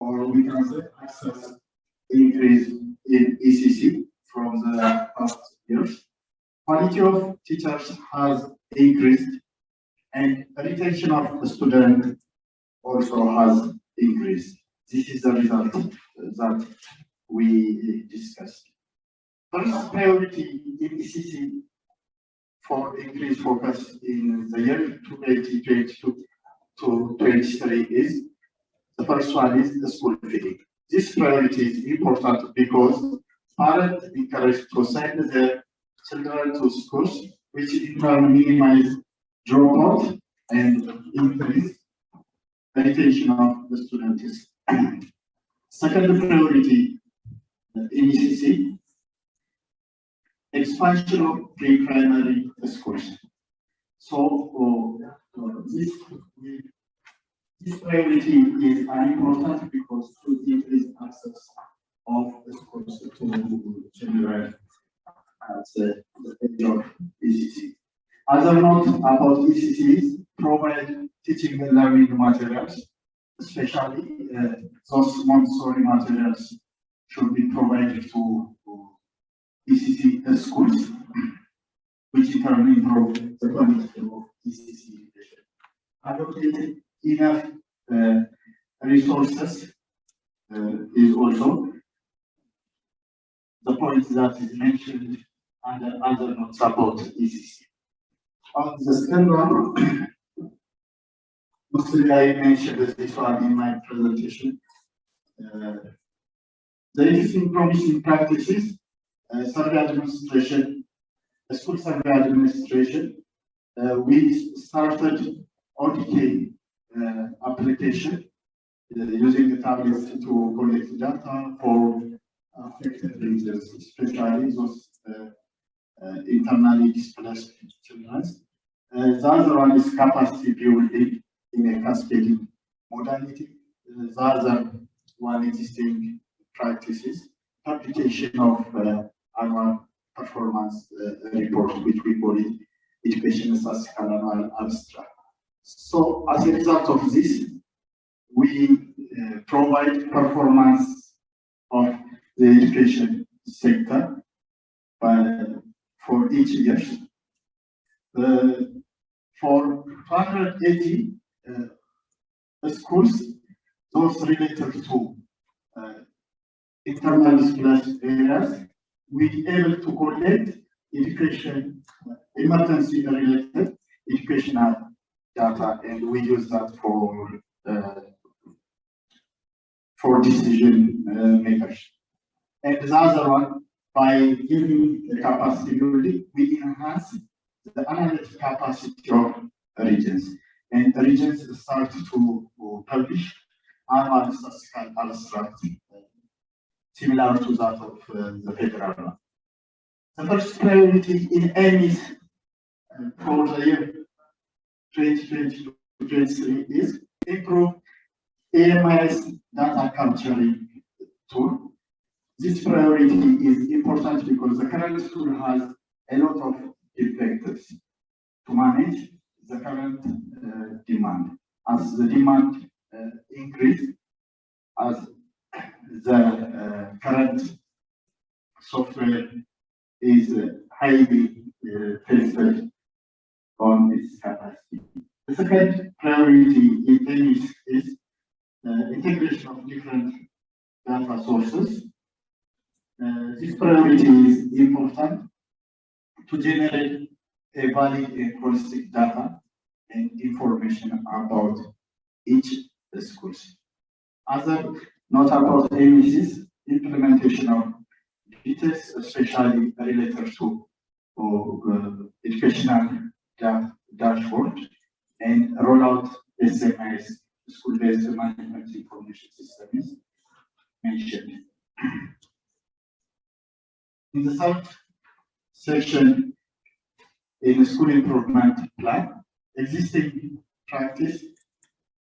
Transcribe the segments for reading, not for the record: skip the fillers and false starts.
or we can say access increase in ECC from the past years. Quality of teachers has increased, and retention of the student also has increased. This is the result that we discussed. First priority in ECC for increased focus in the year 2022 to 23 is the first one is the school feeding. This priority is important because parents encouraged to send their children to schools, which in turn minimize dropout and increase retention of the students. Second priority in ECC, expansion of pre-primary schools. So this priority is important because to increase access of the schools to children at the age of ECC. Other note about ECCs, provide teaching and learning materials, especially those Montessori materials should be provided to ECC schools, which in turn improve the quality of ECC education. Allocate enough resources is also the point that is mentioned under other notes about ECC. On the second one, mostly I mentioned this one in my presentation. The existing promising practices, survey administration, school survey administration. We started ODK application using the tablets to collect data for affected regions, especially those internally displaced children. The other one is capacity building in a cascading modality. The other one existing practices, publication of annual performance report, which we call it education statistical annual abstract. So as a result of this, we provide performance of the education sector for each year. For 280 schools, those related to internal displaced areas, we able to collect education, emergency related educational data, and we use that for decision makers. And the other one, by giving the capacity building, we enhance the analytic capacity of regions. And the regions start to publish annual statistical abstract, similar to that of the federal one. The first priority in AMIS for the year 2022-2023 is improve AMIS data capturing tool. This priority is important because the current tool has a lot of defects to manage the current demand. As the demand increases, as the current software is highly tested on its capacity. The second priority in AMIS is integration of different data sources. This priority is important to generate a valid and holistic data and information about each school. Other note about AMIS is implementation of details, especially related to educational dashboard and rollout SMS, school-based management information systems mentioned. In the third section, in the school improvement plan, existing practice,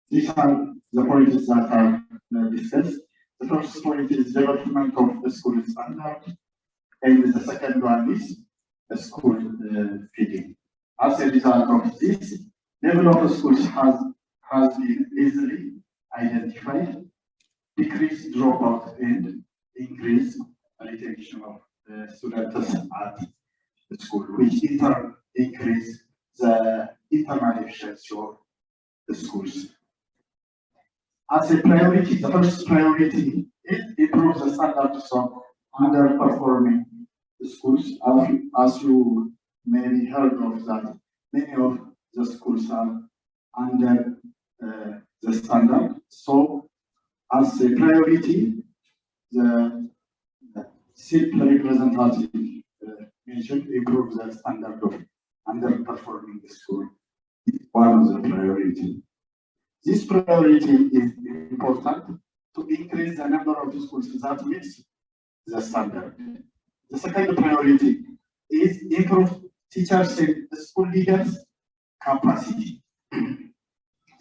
these are the points that are discussed. The first point is development of the school standard, and the second one is the school feeding. As a result of this, level of the schools has been easily identified, decrease dropout and increase retention of students at the school, which in turn increase the internal efficiency of the schools. As a priority, the first priority is improve the standards of underperforming schools. As you maybe heard of that, many of the schools are under the standard. So, as a priority, the simple representative measure improve the standard of underperforming the school. It's one of the priority. This priority is important to increase the number of schools that meets the standard. The second priority is improve teachers and school leaders' capacity.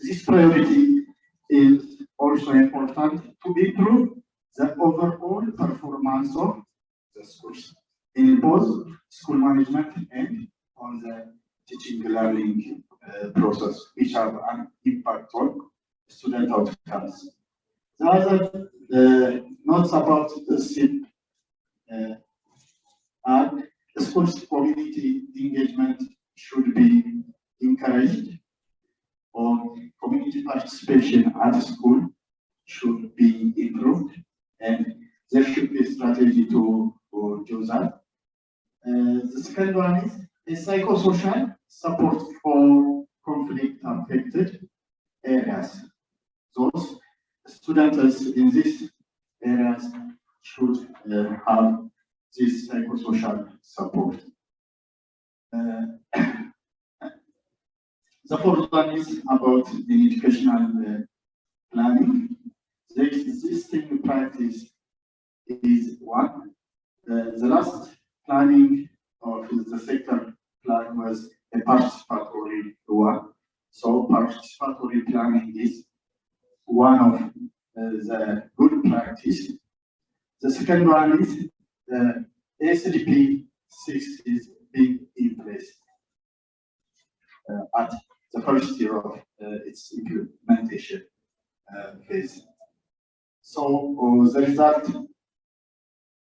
This priority is also important to improve the overall performance of the schools in both school management and on the teaching learning process, which have an impact on student outcomes. The other notes about the SIP are the school's community engagement should be encouraged, or community participation at school should be improved, and there should be a strategy to do that. The second one is psychosocial support for conflict-affected areas. Those students in these areas should have this psychosocial support. The fourth one is about the educational planning. The existing practice is one. The last planning of the sector plan was a participatory one. So participatory planning is one of the good practice. The second one is SDP 6 is being in place at the first year of its implementation phase. So the result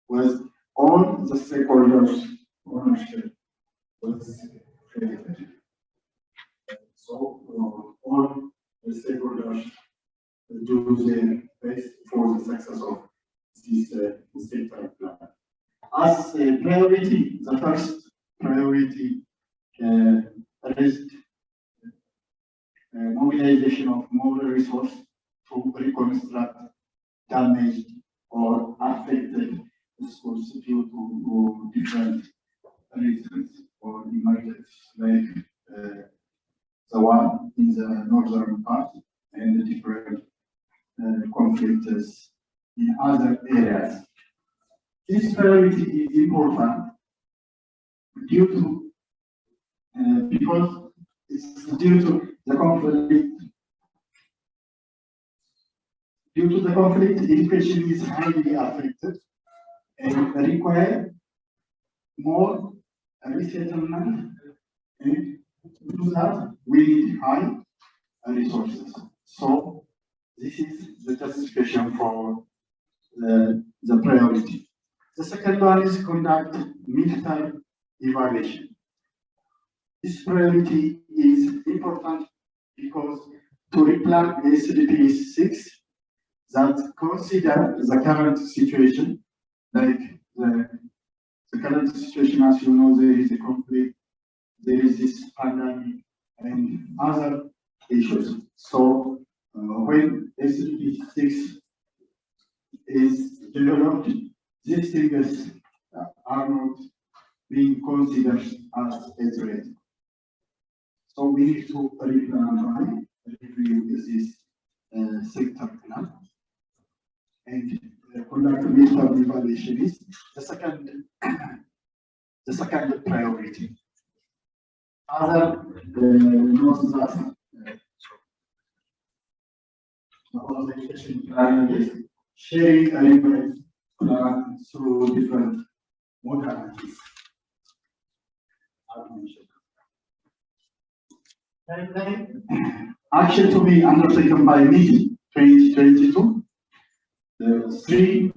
was all the stakeholders' ownership was created. So all the stakeholders do their best for the success of this sector plan. As a priority, the first priority is mobilization of more resources to reconstruct damaged or affected schools due to different reasons or emergencies, like the one in the northern part and the different conflicts in other areas. This priority is important due to because it's due to the conflict. Due to the conflict, education is highly affected and require more resettlement, and to do that we need high resources. So this is the justification for the priority. The second one is conduct midterm evaluation. This priority is important because to replan SDP 6 that consider the current situation, like the current situation, as you know, there is a conflict, there is this pandemic and other issues. So when SDP 6 is developed, these things are not being considered as a threat. So we need to replan review this sector plan and conduct midterm evaluation is the second priority. Other notes that about education planning is sharing a reference plan through different modalities. Action to be undertaken by me 2022 The three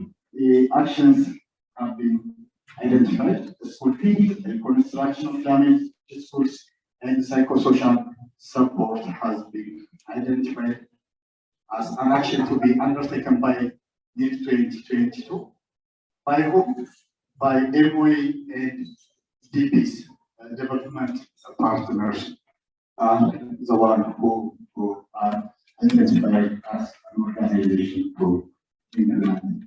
actions have been identified: the school feeding, the construction of damaged schools, and psychosocial support has been identified as an action to be undertaken by mid-2022 by whom? By MOE and DPs, development partners, are the one who are identified as an organization to implement.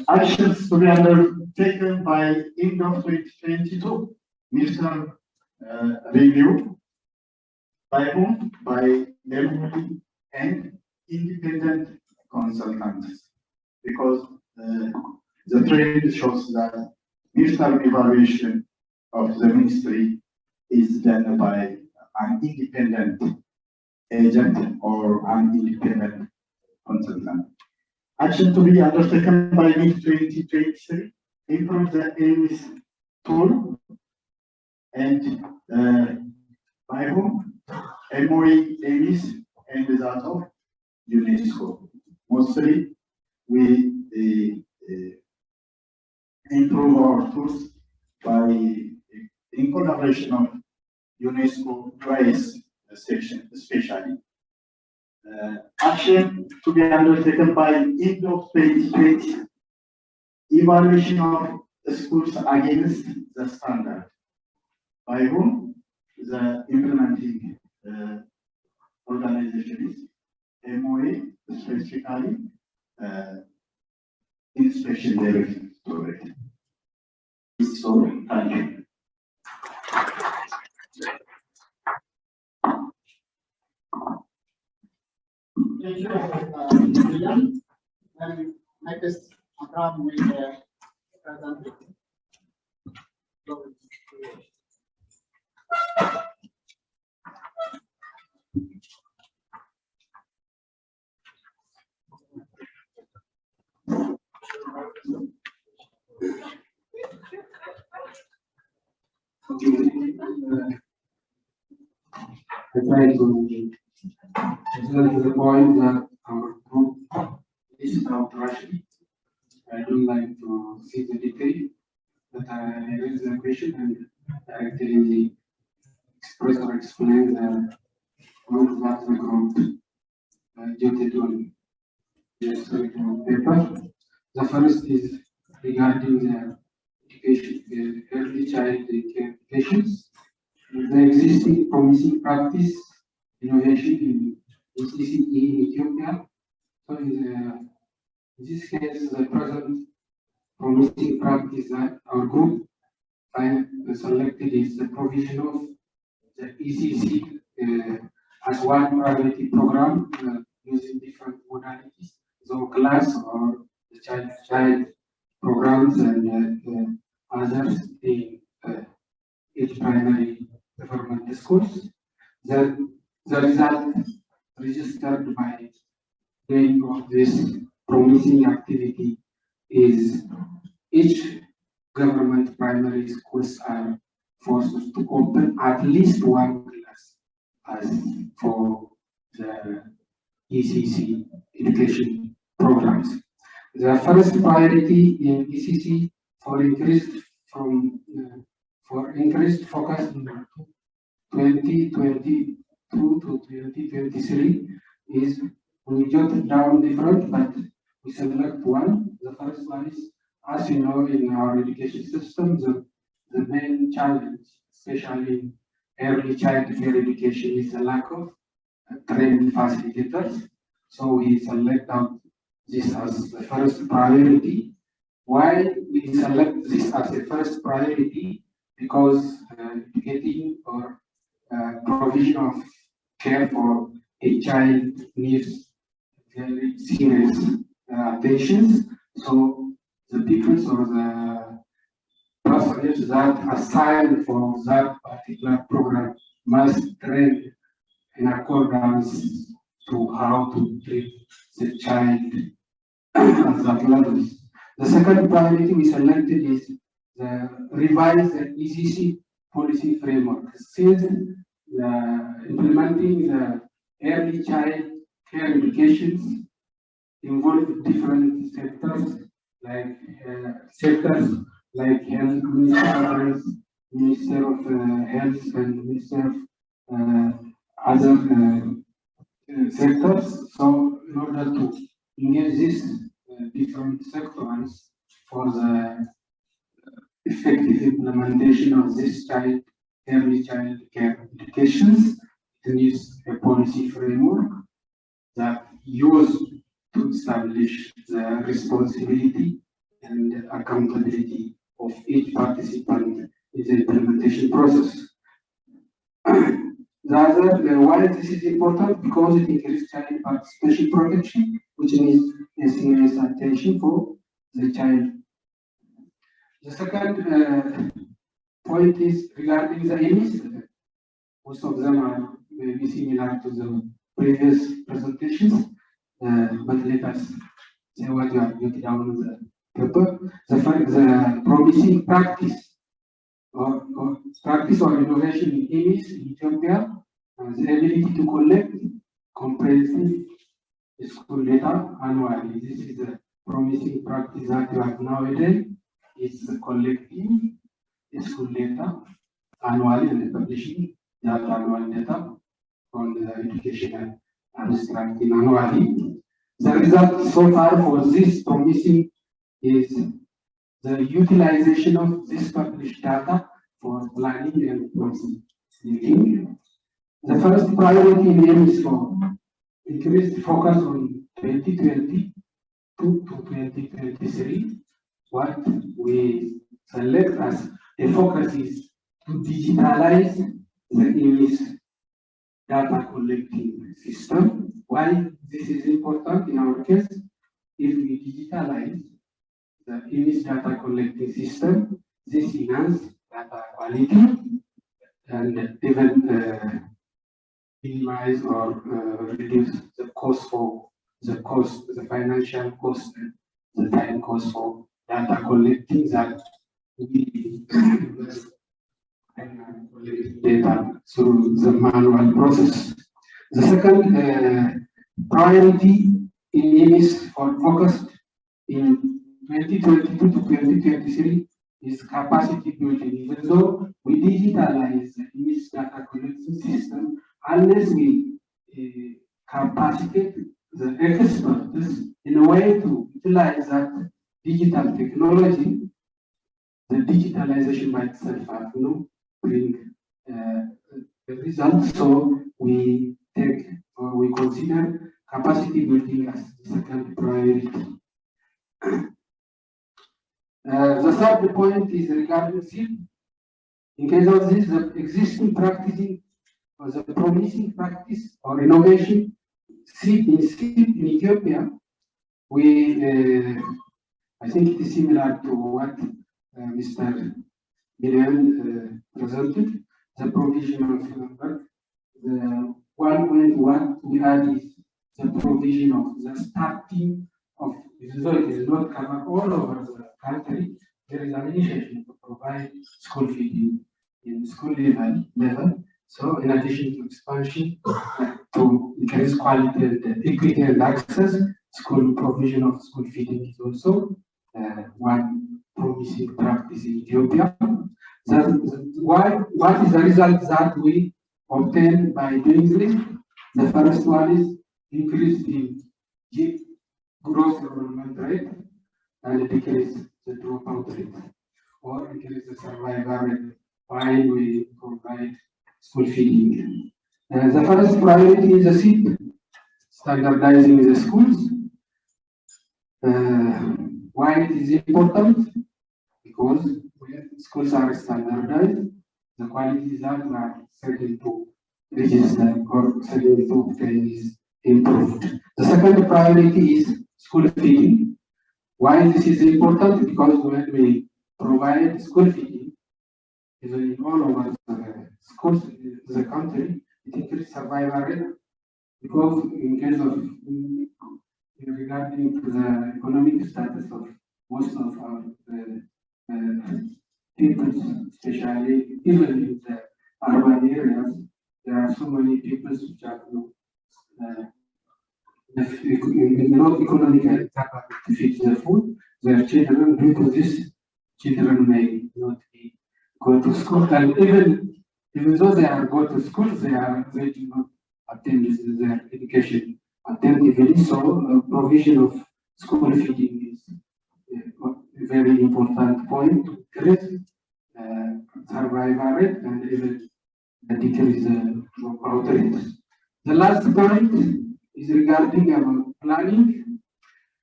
Actions to be undertaken by end of 2022, midterm review by whom? By MOE and independent consultants, because the trend shows that midterm evaluation of the ministry is done by an independent agent or an independent consultant. Action to be undertaken by mid-2023, improve the AIMS tool and by whom? MOE AIMS and that of UNESCO. Mostly, we improve our tools by in collaboration of UNESCO twice section, especially. Action to be undertaken by end of 2020, evaluation of schools against the standard. By whom? The implementing organization is MOE, specifically Inspection Directorate. So, thank you. Thank you, William. And next, Akram will present it. I try to explain to the point that our group is about Russian. I don't like to see the detail, but I raise the question and directly express or explain the group that the group jotted on this paper. The first is regarding the education, the early child care educations. The existing promising practice innovation in ECCE in Ethiopia. So in this case, the present promising practice that our group selected is the provision of the ECC as one priority program using different modalities, so class or the child programs and others in each primary government schools. The result registered by doing of this promising activity is each government primary schools are forced to open at least one class as for the ECC education programs. The first priority in ECC for increased focus in 2022 to 2023 is we jotted down different, but we select one. The first one is, as you know, in our education system, the main challenge, especially in early child care education, is the lack of trained facilitators. So we select out this as the first priority. Why we select this as the first priority? Because getting or provision of care for a child needs very serious attention. So the people or the personnel that assigned for that particular program must train in accordance to how to treat the child at that level. The second priority we selected is the revise the ECC policy framework. Since implementing the early child care educations involve different sectors like health, Minister of Health, and Minister of other sectors. So, in order to engage these different sectors for the effective implementation of this early child care educations, it needs a policy framework that used to establish the responsibility and accountability of each participant in the implementation process. The other, why this is important? Because it increases child participation protection, which needs a serious attention for the child. The second point is regarding the aims. Most of them are maybe similar to the previous presentations, but let us say what you have noted down on the paper. The promising practice or innovation in aims in Ethiopia, the ability to collect comprehensive school data annually. This is a promising practice that you have nowadays. It's collecting school data annually and publishing that annual data on the educational abstract annually. The result so far for this promising is the utilization of this published data for planning and policy making. The first priority in aim is for increased focus on 2022 to 2023. What we select as a focus is to digitalize the image data collecting system. Why this is important in our case? If we digitalize the image data collecting system, this enhances data quality and even minimize or reduce the cost the financial cost, and the time cost for data collecting that we invest and collecting data through the manual process. The second priority in IMIS for focused in 2022 to 2023 is capacity building. Even though we digitalize the IMIS data collection system, unless we capacitate the experts in a way to utilize that digital technology, the digitalization by itself has bring the results. So we take or we consider capacity building as the second priority. The third point is regarding SIP. In case of this, the existing practicing or the promising practice or innovation SIP in Ethiopia, we I think it is similar to what Mr. Bilian presented, the provision of work. The what we add is the provision of the starting of, though it is not covered all over the country, there is an initiative to provide school feeding in school level. So in addition to expansion, to increase quality and equity and access, school provision of school feeding is also one promising practice in Ethiopia. What is the result that we obtain by doing this? The first one is increase in gross enrollment rate and decrease the dropout rate, or increase the survival rate while we provide school feeding. The first priority is the SIP, standardizing the schools. Why it is important? Because when schools are standardized, the qualities that are certain to register or certain to obtain is improved. The second priority is school feeding. Why this is important? Because when we provide school feeding, even in all over the schools in the country, it increases survival rate. Because in case of regarding to the economic status of most of our people, especially even in the urban areas, there are so many people which have not economically capable to feed their food, their children, due to this, children may not go to school, and even though they are go to school, they do not attend their education attentively. So provision of school feeding is a very important point to increase survival rate and even decrease growth rate. The last point is regarding planning.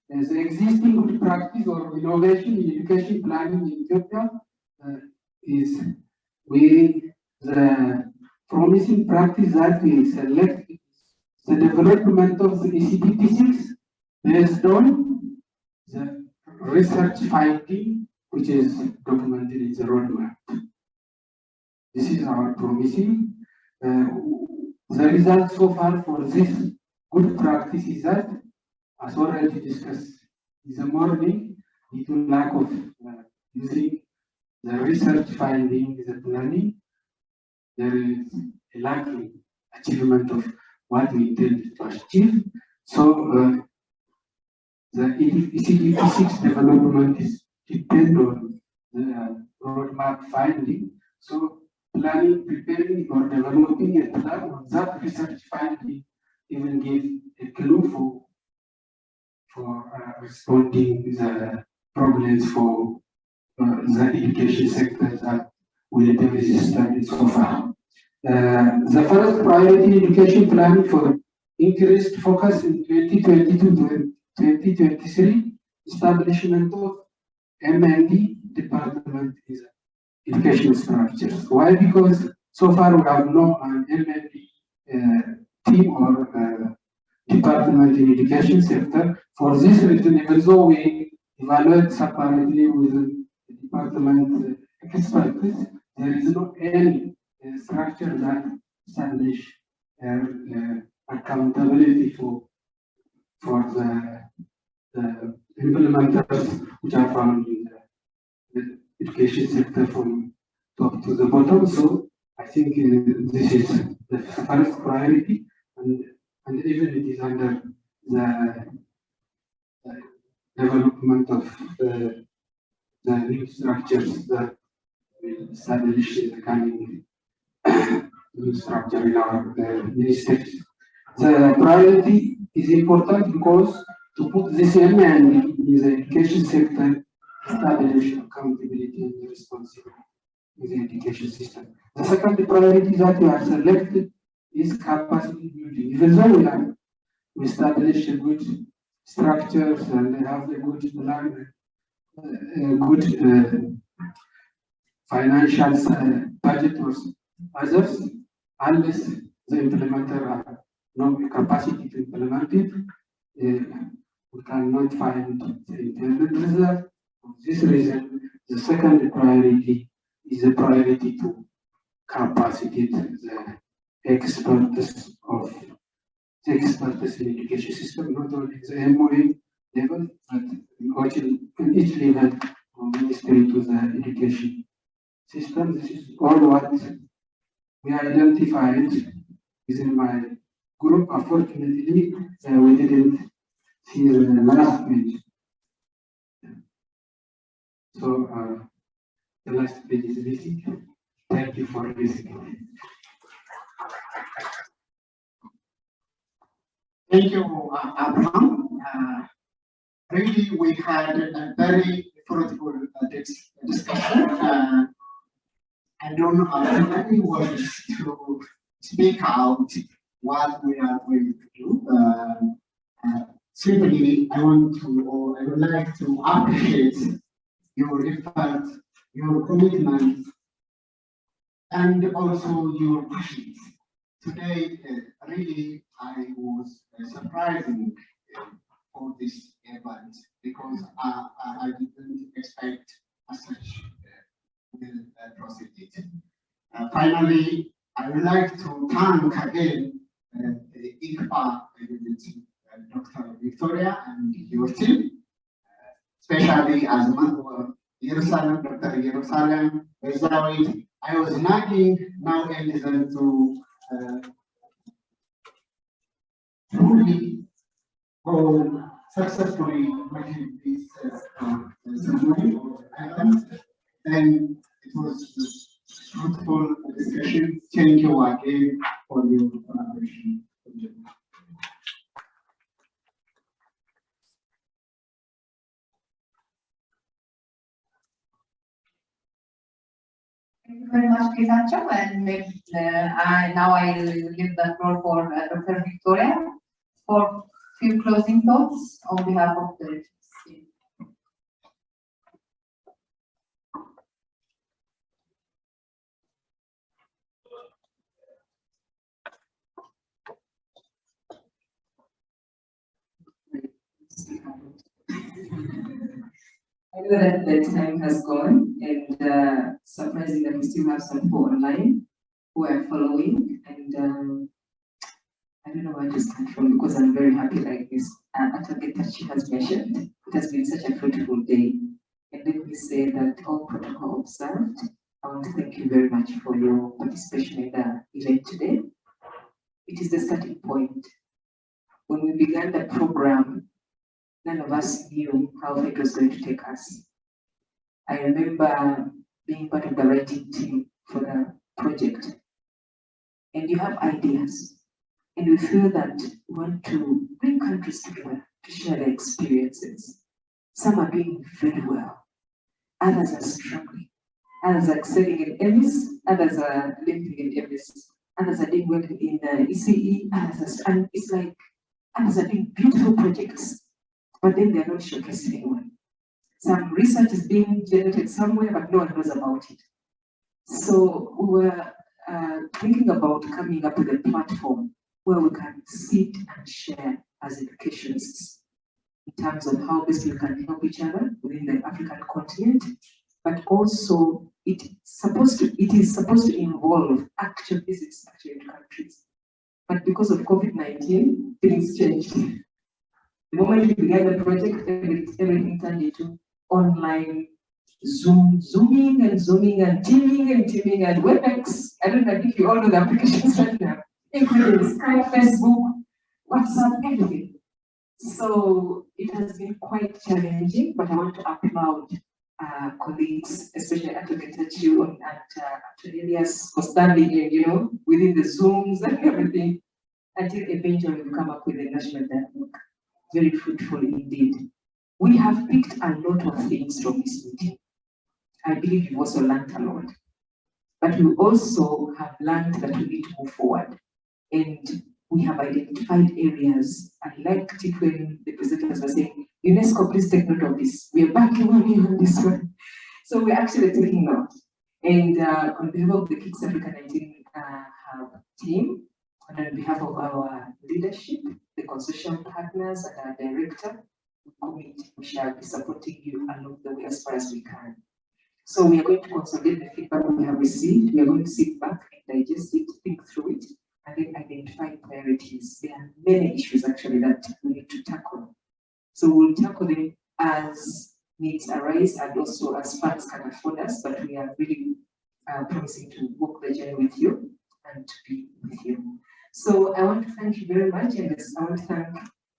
As existing good practice or innovation in education planning in Ethiopia is the promising practice that we select the development of the ECDP6 based on the research finding which is documented in the roadmap. This is our promising. The result so far for this good practice is that, as already discussed in the morning, due to lack of using the research finding, the planning, there is a lacking achievement of what we intended to achieve. So the ECDP6 development is depend on the roadmap finding. So planning, preparing, or developing a plan on that research finding even give a clue for responding the problems for the education sector that we have resisted so far. The first priority education plan for increased focus in 2022 to 2023, establishment of M&D department is education structures. Why? Because so far we have no M&D team or department in education sector. For this reason, even though we evaluate separately within the department expertise, there is no any structure that establish accountability for the implementers which are found in the education sector from top to the bottom. So I think this is the first priority, and even it is under the development of the new structures that will establish the coming new structure in our ministries. The priority is important because to put this M&D in the education sector, establish accountability and responsibility in the education system. The second priority that we are selected is capacity building. Even though we establish a good structures and have a good plan, good financial budget or others, unless the implementer have no capacity to implement it, we cannot find the intended result. For this reason, the second priority is a priority to capacitate the experts of the experts in education system, not only the MOE level, but in each level from ministry to the education system. This is all what we identified within my group. Unfortunately, we didn't see the last page. So the last page is missing. Thank you for listening. Thank you, Abraham. Really, we had a very fruitful discussion. I don't have any words to speak out what we are going to do. Simply, I would like to appreciate your effort, your commitment, and also your passions. Today, really, I was surprising for this event because I didn't expect as such will proceed. Finally, I would like to thank again the ICPA, Dr. Victoria and your team, especially as Jerusalem, Dr. Jerusalem, Bezawit. I was nagging now and then to fully who successfully completed this ceremony or event. And it was a fruitful discussion. Thank you again for your collaboration. Thank you very much, Kisancho. And now I will give the floor for Dr. Victoria for few closing thoughts on behalf of the team. I know that the time has gone, and surprising that we still have some people online who are following. And I don't know where to start from because I'm very happy like this. That she has mentioned, it has been such a fruitful day. And let me say that all protocol observed. I want to thank you very much for your participation in the event today. It is the starting point. When we began the program, none of us knew how it was going to take us. I remember being part of the writing team for the project. And you have ideas. And we feel that we want to bring countries together to share their experiences. Some are doing very well. Others are struggling. Others are excelling in EMIS. Others are limping in EMIS. Others are doing well in ECE. And it's like others are doing beautiful projects, but then they're not showcasing anyone. Some research is being generated somewhere, but no one knows about it. So we were thinking about coming up with a platform where we can sit and share as educationists in terms of how best we can help each other within the African continent, but also it is supposed to involve actual visits to countries. But because of COVID-19, things changed. The moment we began the project, everything turned into online zooming and teaming and WebEx. I don't know if you all know the applications right now, including Skype, Facebook, WhatsApp, everything. So it has been quite challenging, but I want to applaud colleagues, especially at Getachew and at Elias for standing in, within the Zooms and everything, until eventually we come up with a national dialogue. Very fruitful indeed. We have picked a lot of things from this meeting. I believe you've also learned a lot. But we also have learned that we need to move forward. And we have identified areas. I liked it when the presenters were saying, UNESCO, please take note of this. We are backing on you on this one. So we're actually taking note. And on behalf of the KIX Africa 19 Hub team, and on behalf of our leadership, the consortium partners, and our director, we shall be supporting you along the way as far as we can. So we are going to consolidate the feedback we have received. We are going to sit back and digest it, think through it, and then identify priorities. There are many issues actually that we need to tackle. So we'll tackle them as needs arise and also as funds can afford us, but we are really promising to walk the journey with you and to be with you. So I want to thank you very much, and I want to thank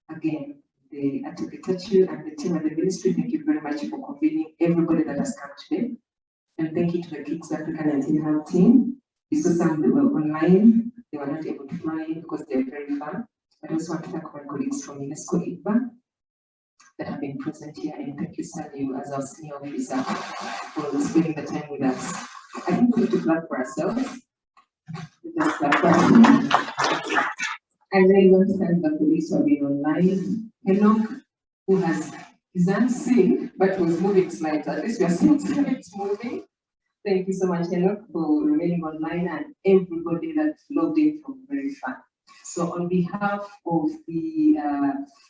again the Getachew and the team at the ministry. Thank you very much for convening everybody that has come today. And thank you to the KIX Africa 19 Hub team. We saw some that were online, they were not able to fly in because they're very far. I also want to thank my colleagues from UNESCO ITBA that have been present here, and thank you, Sadio, as our senior officer, for spending the time with us. I think we need to clap for ourselves. Just clap for ourselves. I really want to thank the police for being online. Enoch, who is unseen, but was moving slightly. At least we are seeing slides moving. Thank you so much, Enoch, for remaining online, and everybody that logged in from very far. So on behalf of the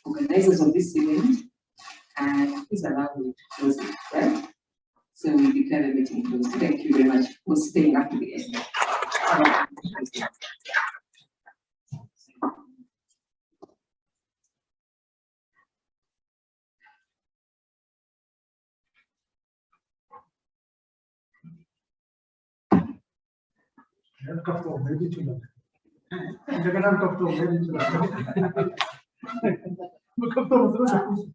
organizers of this event, please allow me to close it, right? So we declare the meeting closed. Thank you very much for staying up to the end. الكفطور ما يجي تولد إذا كان الكفطور ما يجي تولد Me captamos,